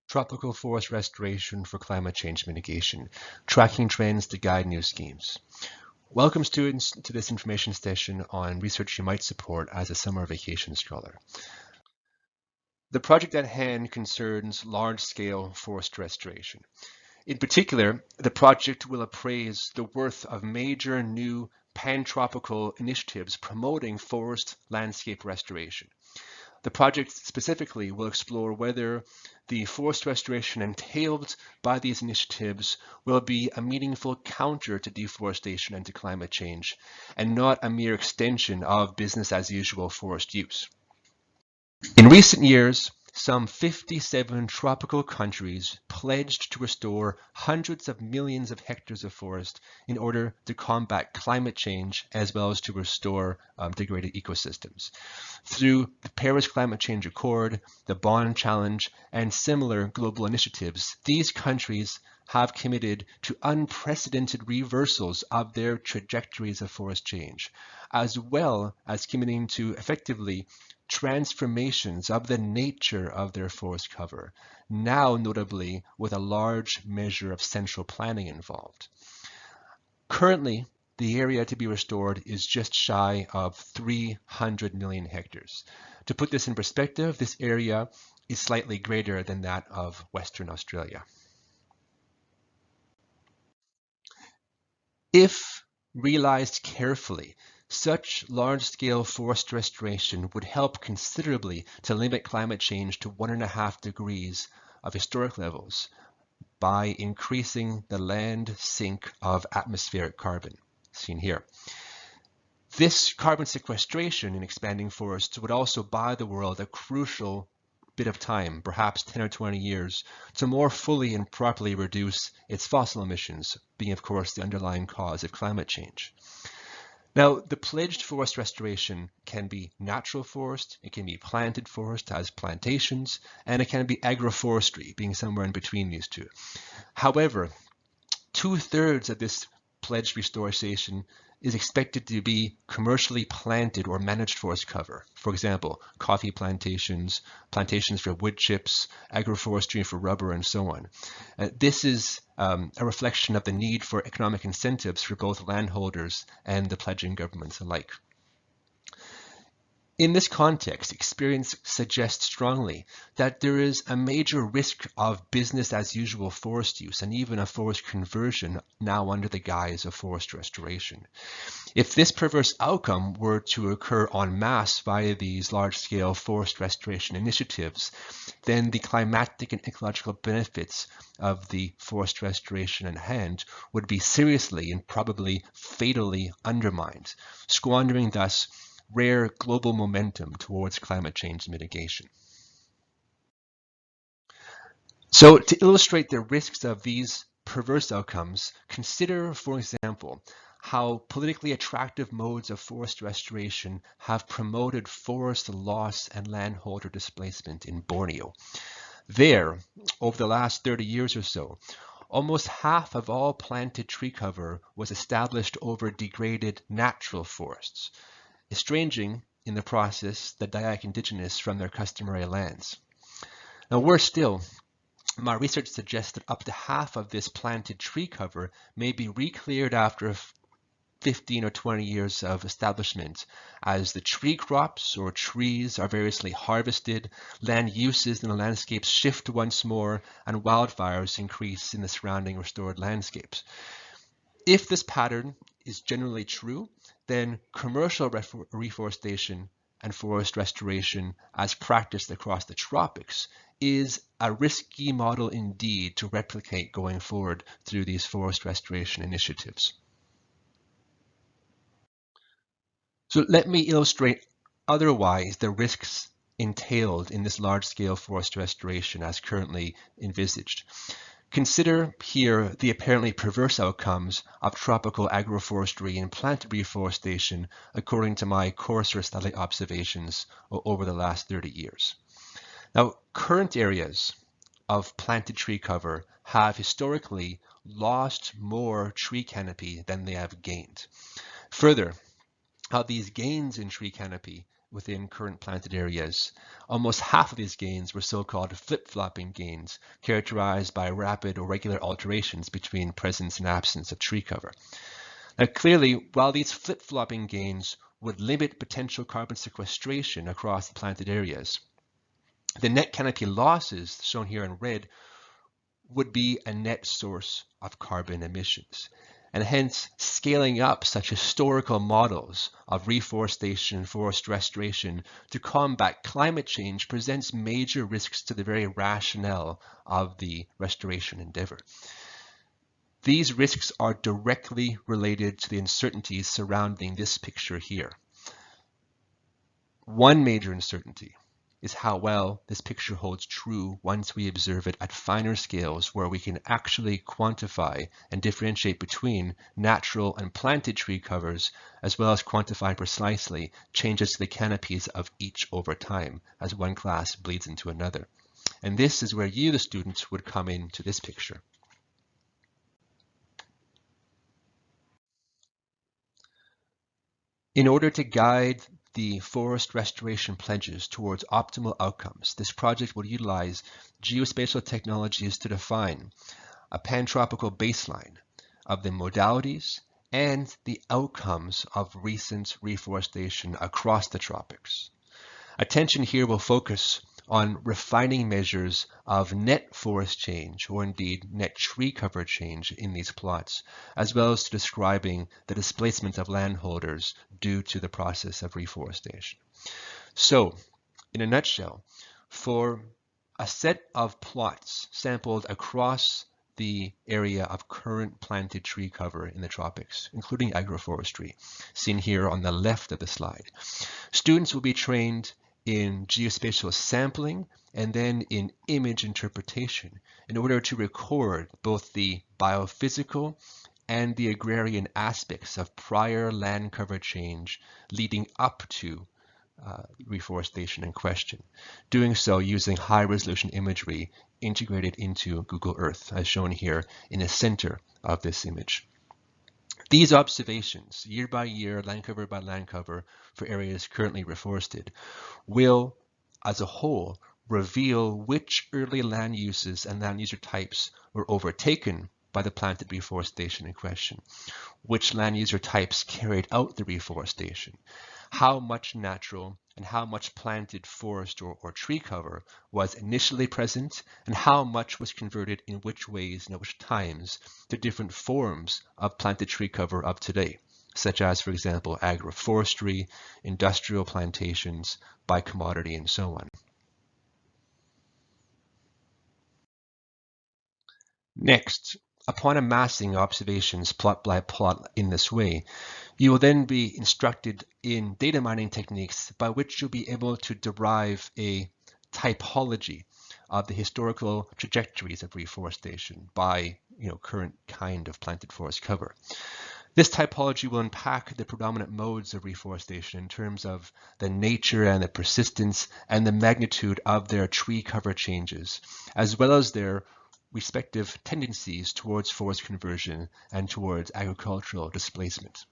Tropical forest restoration for climate change mitigation, tracking trends to guide new schemes. Welcome students to this information session on research you might support as a summer vacation scholar. The project at hand concerns large-scale forest restoration. In particular, the project will appraise the worth of major new pan-tropical initiatives promoting forest landscape restoration. The project specifically will explore whether the forest restoration entailed by these initiatives will be a meaningful counter to deforestation and to climate change, and not a mere extension of business as usual forest use. In recent years, some 57 tropical countries pledged to restore hundreds of millions of hectares of forest in order to combat climate change as well as to restore degraded ecosystems. Through the Paris Climate Change Accord, the Bonn Challenge, and similar global initiatives, these countries have committed to unprecedented reversals of their trajectories of forest change, as well as committing to effectively transformations of the nature of their forest cover, now notably with a large measure of central planning involved. Currently, the area to be restored is just shy of 300 million hectares. To put this in perspective, this area is slightly greater than that of Western Australia. If realized carefully, such large-scale forest restoration would help considerably to limit climate change to 1.5 degrees of historic levels by increasing the land sink of atmospheric carbon, seen here. This carbon sequestration in expanding forests would also buy the world a crucial bit of time, perhaps 10 or 20 years, to more fully and properly reduce its fossil emissions, being of course the underlying cause of climate change. Now, the pledged forest restoration can be natural forest, it can be planted forest as plantations, and it can be agroforestry, being somewhere in between these two. However, 2/3 of this pledged reforestation is expected to be commercially planted or managed forest cover. For example, coffee plantations, plantations for wood chips, agroforestry for rubber, and so on. This is a reflection of the need for economic incentives for both landholders and the pledging governments alike. In this context, experience suggests strongly that there is a major risk of business as usual forest use and even a forest conversion now under the guise of forest restoration. If this perverse outcome were to occur en masse via these large-scale forest restoration initiatives, then the climatic and ecological benefits of the forest restoration at hand would be seriously and probably fatally undermined, squandering thus rare global momentum towards climate change mitigation. So to illustrate the risks of these perverse outcomes, consider, for example, how politically attractive modes of forest restoration have promoted forest loss and landholder displacement in Borneo. There, over the last 30 years or so, almost half of all planted tree cover was established over degraded natural forests, estranging in the process the Dayak indigenous from their customary lands. Now, worse still, my research suggests that up to half of this planted tree cover may be re-cleared after 15 or 20 years of establishment, as the tree crops or trees are variously harvested, land uses in the landscapes shift once more, and wildfires increase in the surrounding restored landscapes. If this pattern is generally true, then commercial reforestation and forest restoration as practiced across the tropics is a risky model indeed to replicate going forward through these forest restoration initiatives. So let me illustrate otherwise the risks entailed in this large-scale forest restoration as currently envisaged. Consider here the apparently perverse outcomes of tropical agroforestry and planted reforestation according to my coarser study observations over the last 30 years. Now, current areas of planted tree cover have historically lost more tree canopy than they have gained. Further, these gains in tree canopy within current planted areas. Almost half of these gains were so-called flip-flopping gains, characterized by rapid or regular alterations between presence and absence of tree cover. Now, clearly, while these flip-flopping gains would limit potential carbon sequestration across the planted areas, the net canopy losses, shown here in red, would be a net source of carbon emissions. And hence, scaling up such historical models of reforestation and forest restoration to combat climate change presents major risks to the very rationale of the restoration endeavor. These risks are directly related to the uncertainties surrounding this picture here. One major uncertainty is how well this picture holds true once we observe it at finer scales where we can actually quantify and differentiate between natural and planted tree covers, as well as quantify precisely changes to the canopies of each over time as one class bleeds into another. And this is where you, the students, would come into this picture. In order to guide the forest restoration pledges towards optimal outcomes, this project will utilize geospatial technologies to define a pantropical baseline of the modalities and the outcomes of recent reforestation across the tropics. Attention here will focus on refining measures of net forest change, or indeed net tree cover change in these plots, as well as to describing the displacement of landholders due to the process of reforestation. So, in a nutshell, for a set of plots sampled across the area of current planted tree cover in the tropics, including agroforestry, seen here on the left of the slide, students will be trained in geospatial sampling and then in image interpretation in order to record both the biophysical and the agrarian aspects of prior land cover change leading up to reforestation in question, doing so using high-resolution imagery integrated into Google Earth, as shown here in the center of this image. These observations, year by year, land cover by land cover, for areas currently reforested, will, as a whole, reveal which early land uses and land user types were overtaken by the planted reforestation in question, which land user types carried out the reforestation, how much natural and how much planted forest or tree cover was initially present, and how much was converted in which ways and at which times to different forms of planted tree cover of today, such as, for example, agroforestry, industrial plantations, by commodity, and so on. Next, upon amassing observations plot by plot in this way, you will then be instructed in data mining techniques by which you'll be able to derive a typology of the historical trajectories of reforestation by current kind of planted forest cover. This typology will unpack the predominant modes of reforestation in terms of the nature and the persistence and the magnitude of their tree cover changes, as well as their respective tendencies towards forest conversion and towards agricultural displacement.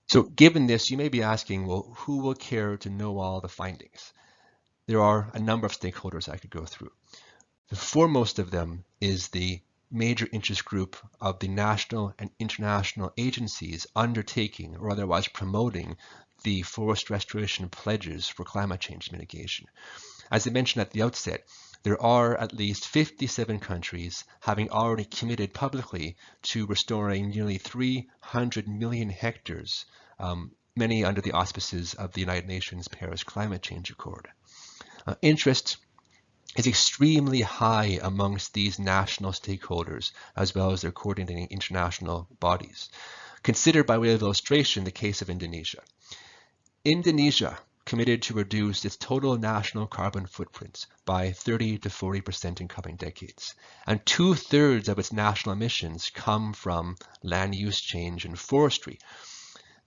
So given this, you may be asking, well, who will care to know all the findings? There are a number of stakeholders I could go through. The foremost of them is the major interest group of the national and international agencies undertaking or otherwise promoting the forest restoration pledges for climate change mitigation. As I mentioned at the outset, there are at least 57 countries having already committed publicly to restoring nearly 300 million hectares, many under the auspices of the United Nations Paris Climate Change Accord. Interest is extremely high amongst these national stakeholders, as well as their coordinating international bodies. Consider, by way of illustration, the case of Indonesia. Indonesia committed to reduce its total national carbon footprint by 30 to 40% in coming decades. And 2/3 of its national emissions come from land use change and forestry.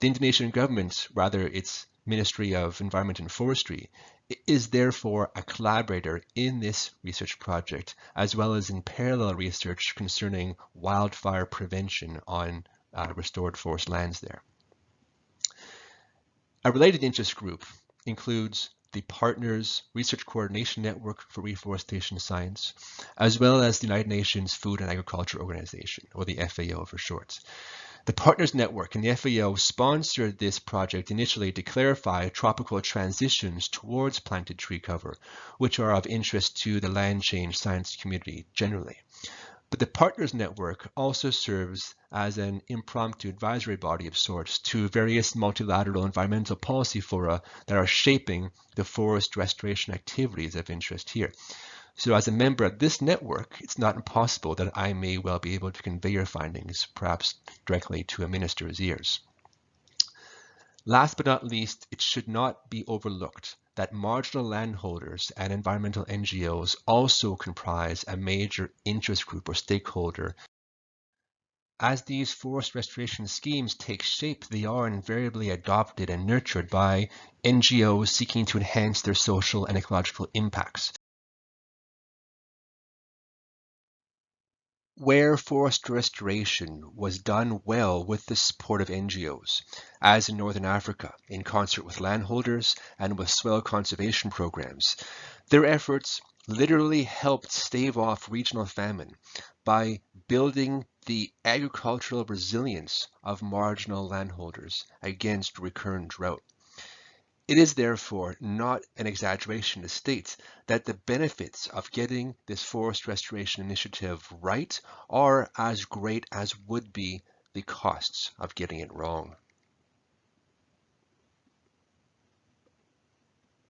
The Indonesian government, rather its Ministry of Environment and Forestry, is therefore a collaborator in this research project, as well as in parallel research concerning wildfire prevention on restored forest lands there. A related interest group includes the Partners Research Coordination Network for Reforestation Science, as well as the United Nations Food and Agriculture Organization, or the FAO for short. The Partners Network and the FAO sponsored this project initially to clarify tropical transitions towards planted tree cover, which are of interest to the land change science community generally. But the Partners Network also serves as an impromptu advisory body of sorts to various multilateral environmental policy fora that are shaping the forest restoration activities of interest here. So as a member of this network, it's not impossible that I may well be able to convey your findings, perhaps directly to a minister's ears. Last but not least, it should not be overlooked that marginal landholders and environmental NGOs also comprise a major interest group or stakeholder. As these forest restoration schemes take shape, they are invariably adopted and nurtured by NGOs seeking to enhance their social and ecological impacts. Where forest restoration was done well with the support of NGOs, as in Northern Africa, in concert with landholders and with soil conservation programs, their efforts literally helped stave off regional famine by building the agricultural resilience of marginal landholders against recurrent drought. It is therefore not an exaggeration to state that the benefits of getting this forest restoration initiative right are as great as would be the costs of getting it wrong.